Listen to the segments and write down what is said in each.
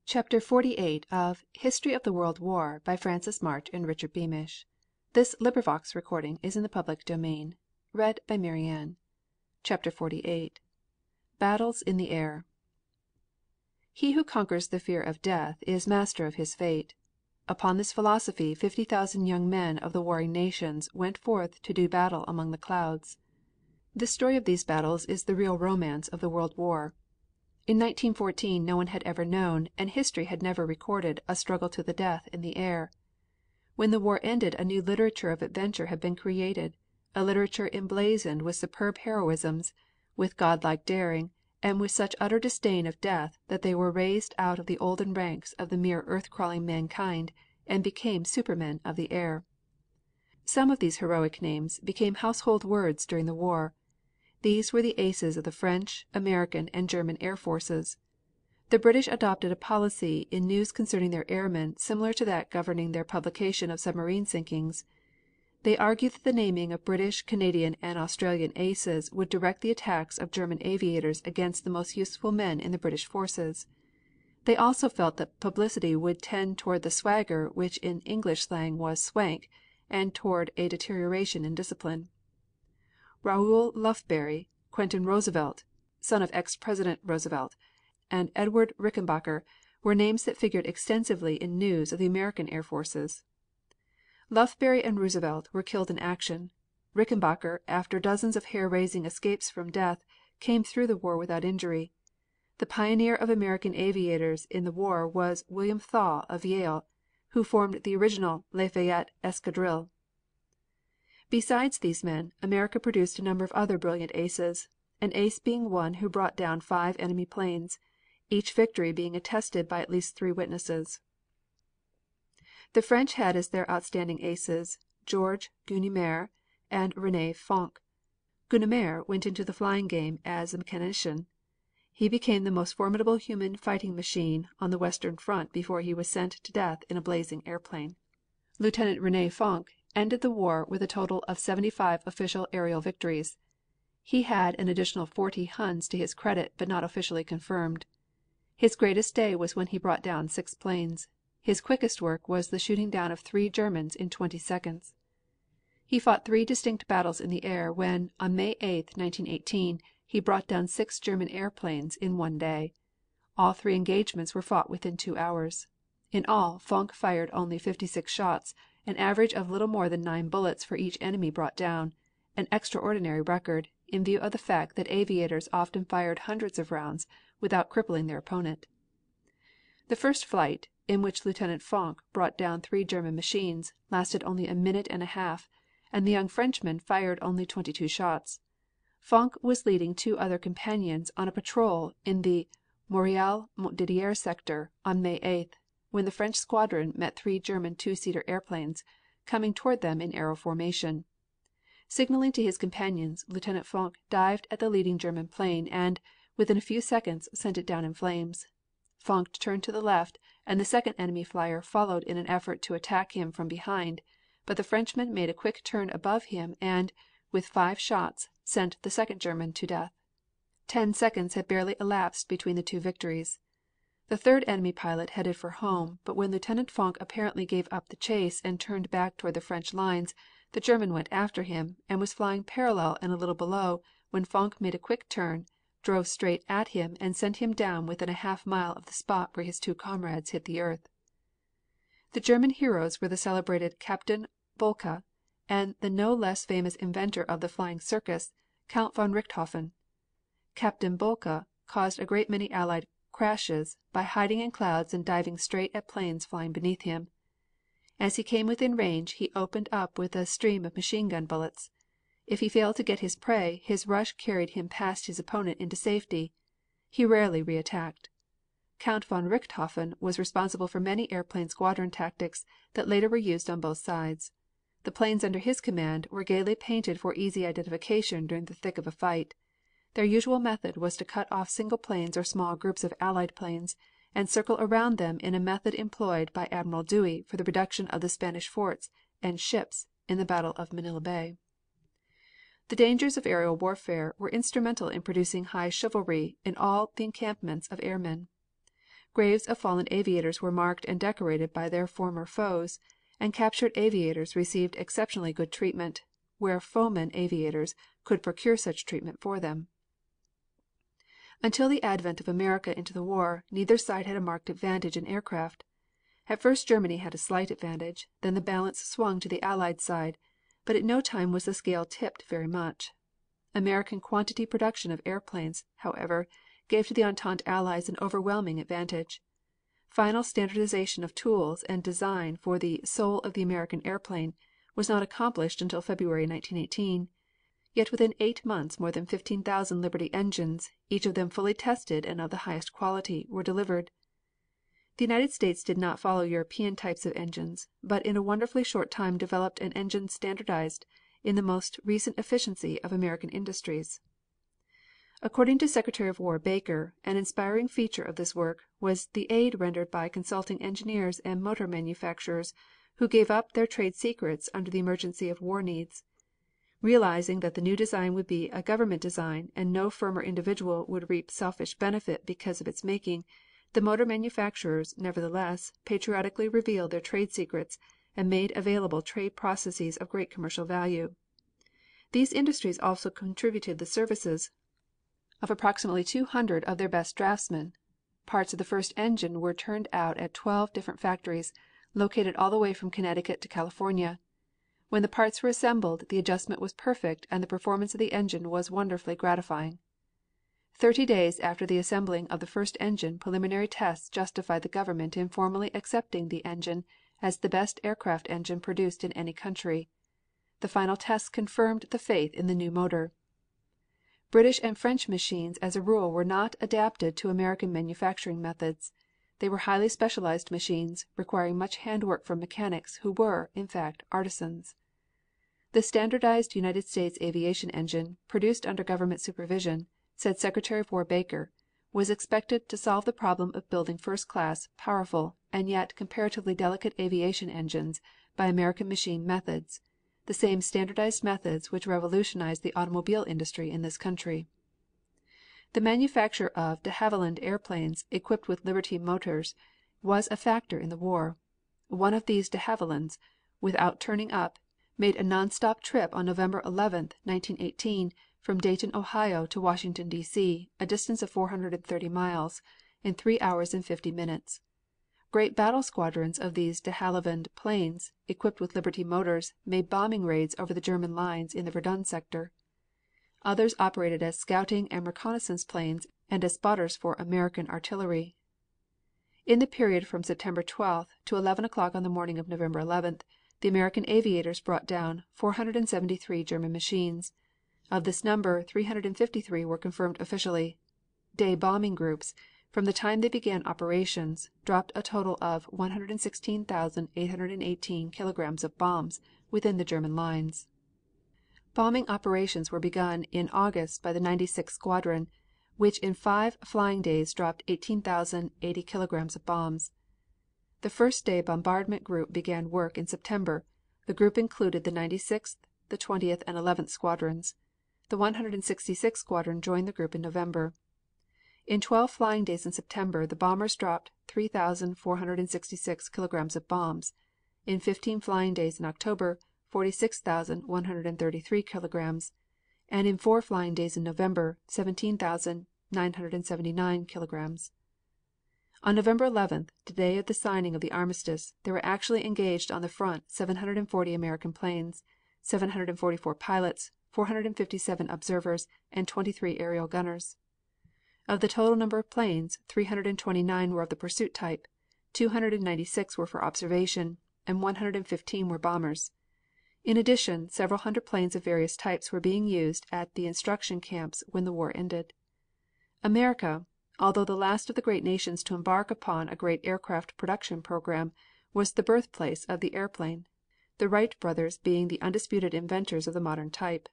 Chapter 48 of History of the World War by Francis March and Richard Beamish. Is in the public domain. Chapter 48 Battles in the Air. He who conquers the fear of death is master of his fate. Upon this philosophy 50,000 young men of the warring nations went forth to do battle among the clouds. The story of these battles is the real romance of the World War. In 1914 no one had ever known, and history had never recorded, a struggle to the death in the air. When the war ended a new literature of adventure had been created, a literature emblazoned with superb heroisms, with godlike daring, and with such utter disdain of death that they were raised out of the olden ranks of the mere earth crawling mankind and became supermen of the air. Some of these heroic names became household words during the war. These were the aces of the French, American and German air forces. The British adopted a policy in news concerning their airmen similar to that governing their publication of submarine sinkings. They argued that the naming of British, Canadian and Australian aces would direct the attacks of German aviators against the most useful men in the British forces. They also felt that publicity would tend toward the swagger which in English slang was swank, and toward a deterioration in discipline. Raoul Lufbery, Quentin Roosevelt, son of ex-President Roosevelt, and Edward Rickenbacker were names that figured extensively in news of the American air forces. Lufbery and Roosevelt were killed in action. Rickenbacker, after dozens of hair-raising escapes from death, came through the war without injury. The pioneer of American aviators in the war was William Thaw of Yale, who formed the original Lafayette Escadrille. Besides these men, America produced a number of other brilliant aces, an ace being one who brought down 5 enemy planes, each victory being attested by at least 3 witnesses. The French had as their outstanding aces Georges Guynemer and René Fonck. Guynemer went into the flying game as a mechanician. He became the most formidable human fighting machine on the western front before he was sent to death in a blazing airplane. Lieutenant René Fonck ended the war with a total of 75 official aerial victories. He had an additional 40 Huns to his credit but not officially confirmed. His greatest day was when he brought down 6 planes. His quickest work was the shooting down of 3 Germans in 20 seconds. He fought 3 distinct battles in the air when, on May 8, 1918, he brought down 6 German airplanes in one day. All 3 engagements were fought within 2 hours. In all, Fonck fired only 56 shots, an average of little more than 9 bullets for each enemy brought down, an extraordinary record, in view of the fact that aviators often fired hundreds of rounds without crippling their opponent. The first flight, in which Lieutenant Fonck brought down 3 German machines, lasted only a minute and a half, and the young Frenchman fired only 22 shots. Fonck was leading 2 other companions on a patrol in the Montreal-Montdidier sector on May 8th, when the French squadron met 3 German 2-seater airplanes, coming toward them in arrow formation. Signaling to his companions, Lieutenant Fonck dived at the leading German plane and, within a few seconds, sent it down in flames. Fonck turned to the left, and the second enemy flyer followed in an effort to attack him from behind, but the Frenchman made a quick turn above him and, with 5 shots, sent the second German to death. 10 seconds had barely elapsed between the 2 victories. The third enemy pilot headed for home, but when Lieutenant Fonck apparently gave up the chase and turned back toward the French lines, the German went after him and was flying parallel and a little below when Fonck made a quick turn, drove straight at him and sent him down within a half mile of the spot where his 2 comrades hit the earth. The German heroes were the celebrated Captain Boelke and the no less famous inventor of the flying circus, Count von Richthofen. Captain Boelke caused a great many Allied crashes by hiding in clouds and diving straight at planes flying beneath him. As he came within range he opened up with a stream of machine gun bullets. If he failed to get his prey, his rush carried him past his opponent into safety. He rarely reattacked. Count von Richthofen was responsible for many airplane squadron tactics that later were used on both sides. The planes under his command were gaily painted for easy identification during the thick of a fight. Their usual method was to cut off single planes or small groups of Allied planes and circle around them in a method employed by Admiral Dewey for the reduction of the Spanish forts and ships in the Battle of Manila Bay. The dangers of aerial warfare were instrumental in producing high chivalry in all the encampments of airmen. Graves of fallen aviators were marked and decorated by their former foes, and captured aviators received exceptionally good treatment, where foemen aviators could procure such treatment for them. Until the advent of America into the war, neither side had a marked advantage in aircraft. At first Germany had a slight advantage, then the balance swung to the Allied side, but at no time was the scale tipped very much. American quantity production of airplanes, however, gave to the Entente Allies an overwhelming advantage. Final standardization of tools and design for the "soul of the American airplane" was not accomplished until February, 1918, yet within 8 months more than 15,000 Liberty engines, each of them fully tested and of the highest quality, were delivered. The United States did not follow European types of engines, but in a wonderfully short time developed an engine standardized in the most recent efficiency of American industries. According to Secretary of War Baker, an inspiring feature of this work was the aid rendered by consulting engineers and motor manufacturers who gave up their trade secrets under the emergency of war needs. Realizing that the new design would be a government design and no firm or individual would reap selfish benefit because of its making, the motor manufacturers, nevertheless, patriotically revealed their trade secrets and made available trade processes of great commercial value. These industries also contributed the services of approximately 200 of their best draftsmen. Parts of the first engine were turned out at 12 different factories, located all the way from Connecticut to California. When the parts were assembled, the adjustment was perfect and the performance of the engine was wonderfully gratifying. 30 days after the assembling of the first engine preliminary tests justified the government in formally accepting the engine as the best aircraft engine produced in any country. The final tests confirmed the faith in the new motor. British and French machines as a rule were not adapted to American manufacturing methods. They were highly specialized machines, requiring much handwork from mechanics who were, in fact, artisans. The standardized United States aviation engine, produced under government supervision, said Secretary of War Baker, was expected to solve the problem of building first class, powerful, and yet comparatively delicate aviation engines by American machine methods, the same standardized methods which revolutionized the automobile industry in this country. The manufacture of de Havilland airplanes equipped with Liberty motors was a factor in the war. One of these de Havillands, without turning up, made a non-stop trip on November 11, 1918, from Dayton, Ohio to Washington, D.C., a distance of 430 miles, in 3 hours and 50 minutes. Great battle squadrons of these de Havilland planes, equipped with Liberty motors, made bombing raids over the German lines in the Verdun sector. Others operated as scouting and reconnaissance planes and as spotters for American artillery. In the period from September 12th to 11 o'clock on the morning of November 11th, the American aviators brought down 473 German machines. Of this number, 353 were confirmed officially. Day bombing groups, from the time they began operations, dropped a total of 116,818 kilograms of bombs within the German lines. Bombing operations were begun in August by the 96th Squadron, which in 5 flying days dropped 18,080 kilograms of bombs. The first day bombardment group began work in September. The group included the 96th, the 20th and 11th Squadrons. The 166th Squadron joined the group in November. In 12 flying days in September the bombers dropped 3,466 kilograms of bombs. In 15 flying days in October, 46,133 kilograms, and in 4 flying days in November, 17,979 kilograms. On November 11th, the day of the signing of the armistice, there were actually engaged on the front 740 American planes, 744 pilots, 457 observers, and 23 aerial gunners. Of the total number of planes, 329 were of the pursuit type, 296 were for observation, and 115 were bombers. In addition, several hundred planes of various types were being used at the instruction camps when the war ended. America, although the last of the great nations to embark upon a great aircraft production program, was the birthplace of the airplane, the Wright brothers being the undisputed inventors of the modern type.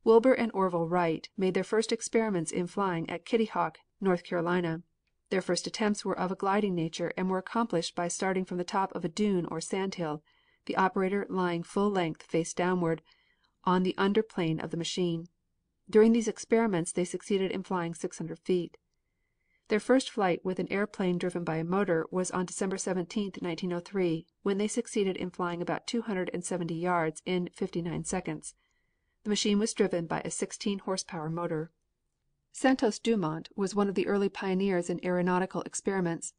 Wilbur and Orville Wright made their first experiments in flying at Kitty Hawk, North Carolina. Their first attempts were of a gliding nature and were accomplished by starting from the top of a dune or sandhill, the operator lying full length face downward on the under plane of the machine. During these experiments they succeeded in flying 600 feet. Their first flight with an airplane driven by a motor was on December 17, 1903, when they succeeded in flying about 270 yards in 59 seconds. The machine was driven by a 16 horsepower motor. Santos-Dumont was one of the early pioneers in aeronautical experiments.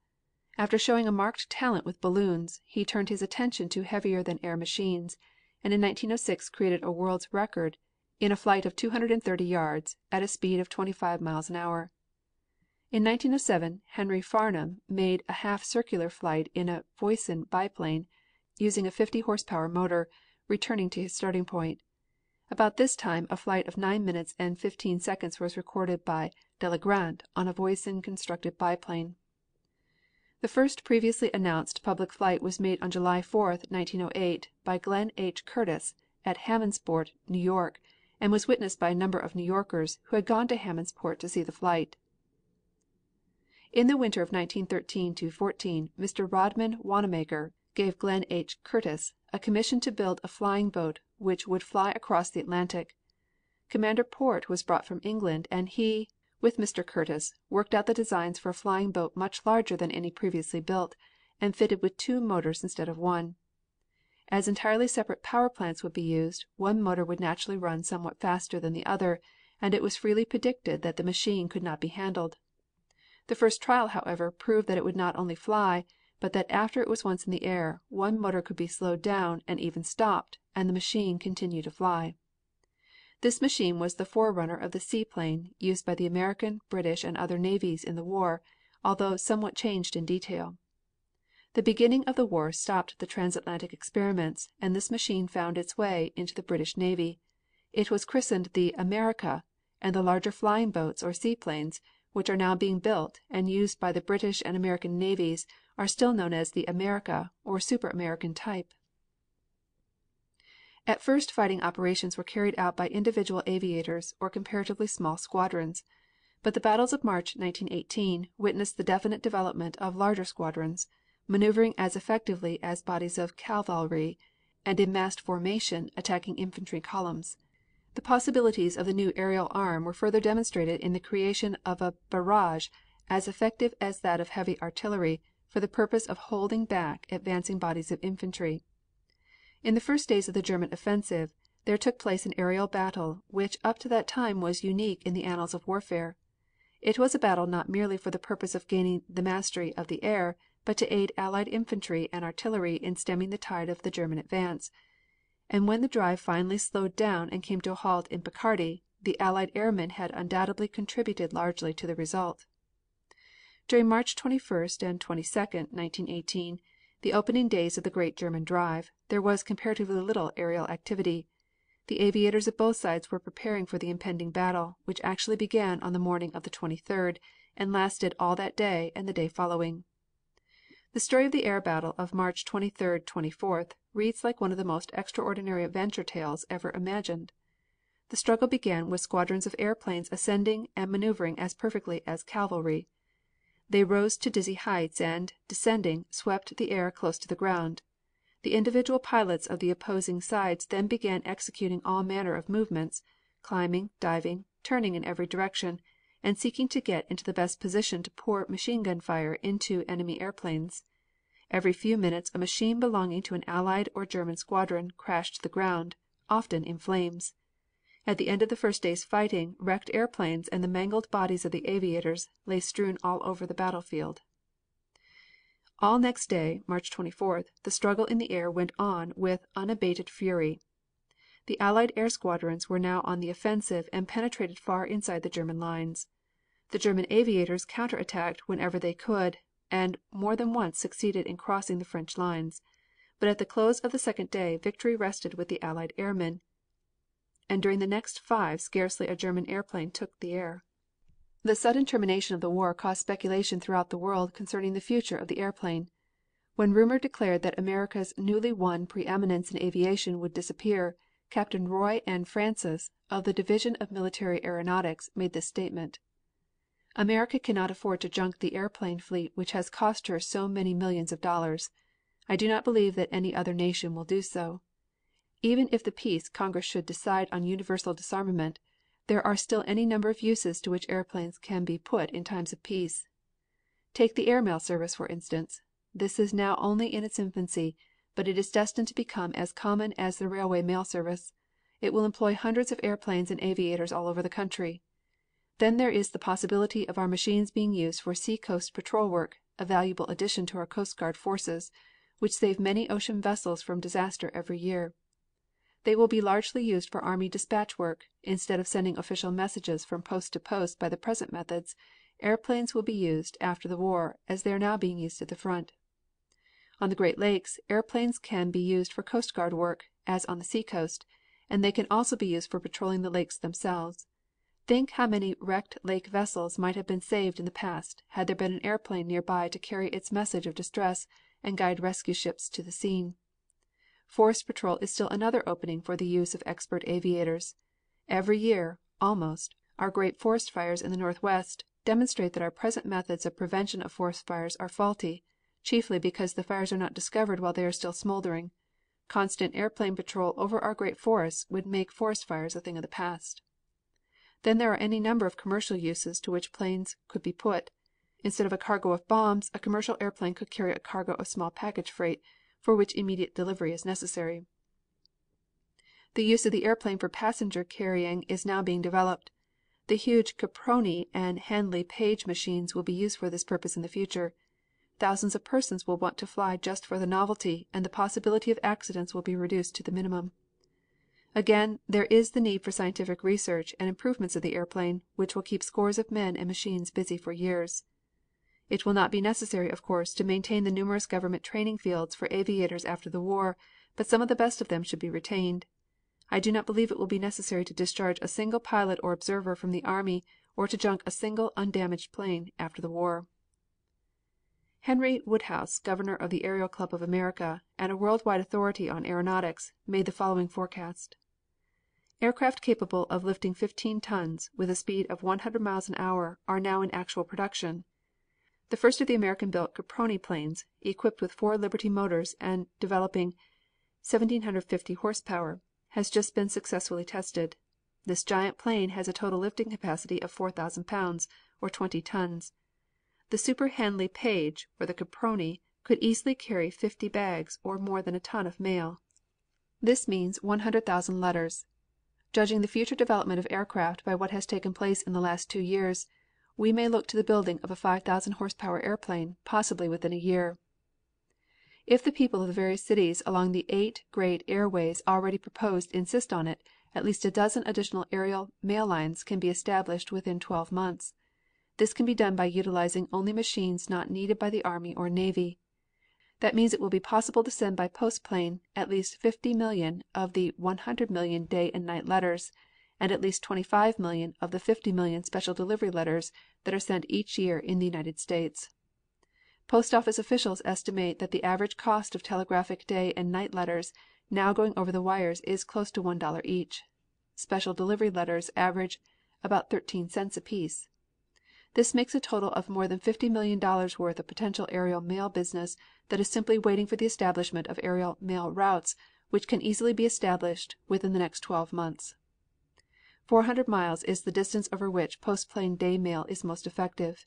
After showing a marked talent with balloons, he turned his attention to heavier than air machines, and in 1906 created a world's record in a flight of 230 yards at a speed of 25 miles an hour. In 1907 Henry Farnham made a half circular flight in a Voisin biplane, using a 50 horsepower motor, returning to his starting point. About this time a flight of 9 minutes and 15 seconds was recorded by Delagrande on a Voisin constructed biplane. The first previously announced public flight was made on July 4, 1908, by Glenn H. Curtiss at Hammondsport, New York, and was witnessed by a number of New Yorkers who had gone to Hammondsport to see the flight. In the winter of 1913 14, Mr. Rodman Wanamaker gave Glenn H. Curtiss a commission to build a flying boat which would fly across the Atlantic. Commander Port was brought from England, and he, with Mr. Curtiss, worked out the designs for a flying boat much larger than any previously built, and fitted with 2 motors instead of 1. As entirely separate power plants would be used, one motor would naturally run somewhat faster than the other, and it was freely predicted that the machine could not be handled. The first trial, however, proved that it would not only fly, but that after it was once in the air, one motor could be slowed down and even stopped, and the machine continue to fly. This machine was the forerunner of the seaplane, used by the American, British and other navies in the war, although somewhat changed in detail. The beginning of the war stopped the transatlantic experiments, and this machine found its way into the British Navy. It was christened the America, and the larger flying boats or seaplanes, which are now being built and used by the British and American navies, are still known as the America or Super American type. At first fighting operations were carried out by individual aviators or comparatively small squadrons, but the battles of March, 1918, witnessed the definite development of larger squadrons, maneuvering as effectively as bodies of cavalry, and in massed formation attacking infantry columns. The possibilities of the new aerial arm were further demonstrated in the creation of a barrage as effective as that of heavy artillery for the purpose of holding back advancing bodies of infantry. In the first days of the German offensive there took place an aerial battle which up to that time was unique in the annals of warfare. It was a battle not merely for the purpose of gaining the mastery of the air, but to aid Allied infantry and artillery in stemming the tide of the German advance. And when the drive finally slowed down and came to a halt in Picardy, the Allied airmen had undoubtedly contributed largely to the result. During March 21st and 22nd, 1918, the opening days of the great German drive, there was comparatively little aerial activity. The aviators of both sides were preparing for the impending battle, which actually began on the morning of the 23rd and lasted all that day and the day following. The story of the air battle of March 23rd 24th reads like one of the most extraordinary adventure tales ever imagined. The struggle began with squadrons of airplanes ascending and maneuvering as perfectly as cavalry. They rose to dizzy heights and, descending, swept the air close to the ground. The individual pilots of the opposing sides then began executing all manner of movements, climbing, diving, turning in every direction, and seeking to get into the best position to pour machine gun fire into enemy airplanes. Every few minutes a machine belonging to an Allied or German squadron crashed to the ground, often in flames. At the end of the first day's fighting, wrecked airplanes and the mangled bodies of the aviators lay strewn all over the battlefield. All next day, March 24th, the struggle in the air went on with unabated fury. The Allied air squadrons were now on the offensive and penetrated far inside the German lines. The German aviators counterattacked whenever they could, and more than once succeeded in crossing the French lines. But at the close of the second day victory rested with the Allied airmen, and during the next 5 scarcely a German airplane took the air. The sudden termination of the war caused speculation throughout the world concerning the future of the airplane. When rumor declared that America's newly won preeminence in aviation would disappear, Captain Roy N. Francis, of the Division of Military Aeronautics, made this statement: America cannot afford to junk the airplane fleet which has cost her so many millions of dollars. I do not believe that any other nation will do so. Even if the peace Congress should decide on universal disarmament, there are still any number of uses to which airplanes can be put in times of peace. Take the airmail service, for instance. This is now only in its infancy, but it is destined to become as common as the railway mail service. It will employ hundreds of airplanes and aviators all over the country. Then there is the possibility of our machines being used for seacoast patrol work, a valuable addition to our Coast Guard forces, which save many ocean vessels from disaster every year. They will be largely used for army dispatch work. Instead of sending official messages from post to post by the present methods, airplanes will be used after the war as they are now being used at the front. On the Great Lakes, airplanes can be used for Coast Guard work, as on the seacoast, and they can also be used for patrolling the lakes themselves. Think how many wrecked lake vessels might have been saved in the past had there been an airplane nearby to carry its message of distress and guide rescue ships to the scene. Forest patrol is still another opening for the use of expert aviators. Every year, almost, our great forest fires in the Northwest demonstrate that our present methods of prevention of forest fires are faulty, chiefly because the fires are not discovered while they are still smoldering. Constant airplane patrol over our great forests would make forest fires a thing of the past. Then there are any number of commercial uses to which planes could be put. Instead of a cargo of bombs, a commercial airplane could carry a cargo of small package freight, for which immediate delivery is necessary. The use of the airplane for passenger carrying is now being developed. The huge Caproni and Handley Page machines will be used for this purpose in the future. Thousands of persons will want to fly just for the novelty, and the possibility of accidents will be reduced to the minimum. Again, there is the need for scientific research and improvements of the airplane, which will keep scores of men and machines busy for years. It will not be necessary, of course, to maintain the numerous government training fields for aviators after the war, but some of the best of them should be retained. I do not believe it will be necessary to discharge a single pilot or observer from the Army or to junk a single undamaged plane after the war. Henry Woodhouse, governor of the Aero Club of America and a worldwide authority on aeronautics, made the following forecast: Aircraft capable of lifting 15 tons with a speed of 100 miles an hour are now in actual production. The first of the American-built Caproni planes, equipped with 4 Liberty motors and developing 1,750 horsepower, has just been successfully tested. This giant plane has a total lifting capacity of 4,000 pounds, or 20 tons. The Super Handley Page, or the Caproni, could easily carry 50 bags, or more than a ton of mail. This means 100,000 letters. Judging the future development of aircraft by what has taken place in the last 2 years, we may look to the building of a 5,000 horsepower airplane, possibly within a year. If the people of the various cities along the 8 great airways already proposed insist on it, at least a dozen additional aerial mail lines can be established within 12 months. This can be done by utilizing only machines not needed by the Army or Navy. That means it will be possible to send by post plane at least 50 million of the 100 million day and night letters, and at least 25 million of the 50 million special delivery letters that are sent each year in the United States. Post office officials estimate that the average cost of telegraphic day and night letters now going over the wires is close to $1 each. Special delivery letters average about 13 cents apiece. This makes a total of more than $50 million worth of potential aerial mail business that is simply waiting for the establishment of aerial mail routes, which can easily be established within the next 12 months. 400 miles is the distance over which postplane day mail is most effective.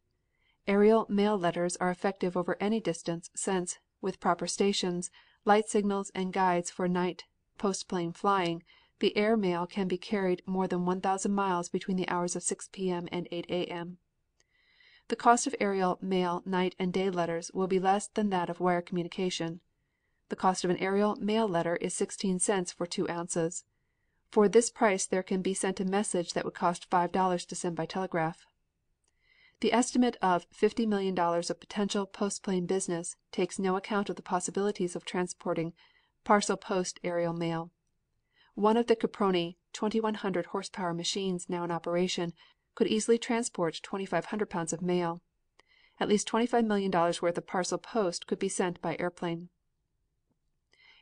Aerial mail letters are effective over any distance, since, with proper stations, light signals and guides for night postplane flying, the air mail can be carried more than 1,000 miles between the hours of 6 p.m. and 8 a.m. The cost of aerial mail night and day letters will be less than that of wire communication. The cost of an aerial mail letter is 16 cents for 2 ounces. For this price there can be sent a message that would cost $5 to send by telegraph. The estimate of $50 million of potential postplane business takes no account of the possibilities of transporting parcel post aerial mail. One of the Caproni 2,100 horsepower machines now in operation could easily transport 2,500 pounds of mail. At least $25 million worth of parcel post could be sent by airplane.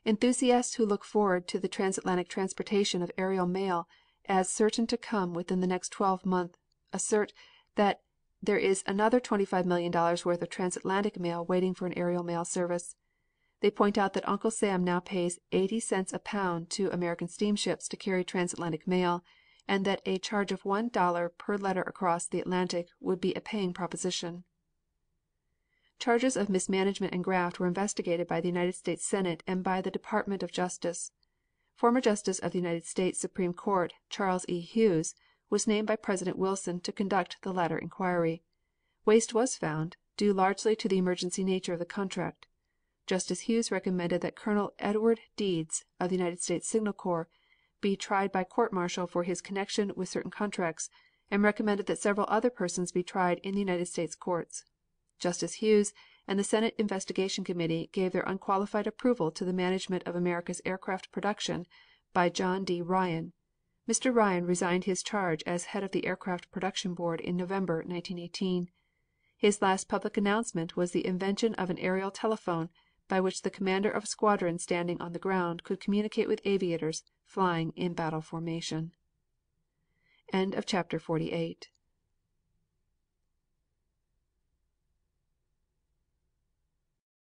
Enthusiasts who look forward to the transatlantic transportation of aerial mail as certain to come within the next 12 months assert that there is another $25 million worth of transatlantic mail waiting for an aerial mail service. They point out that Uncle Sam now pays 80 cents a pound to American steamships to carry transatlantic mail, and that a charge of $1 per letter across the Atlantic would be a paying proposition. Charges of mismanagement and graft were investigated by the United States Senate and by the Department of Justice. Former Justice of the United States Supreme Court Charles E. Hughes was named by President Wilson to conduct the latter inquiry. Waste was found, due largely to the emergency nature of the contract. Justice Hughes recommended that Colonel Edward Deeds, of the United States Signal Corps, be tried by court martial for his connection with certain contracts, and recommended that several other persons be tried in the United States courts. Justice Hughes and the Senate Investigation Committee gave their unqualified approval to the management of America's aircraft production by John D. Ryan. Mr. Ryan resigned his charge as head of the Aircraft Production Board in November, 1918. His last public announcement was the invention of an aerial telephone by which the commander of a squadron standing on the ground could communicate with aviators flying in battle formation. Chapter 48.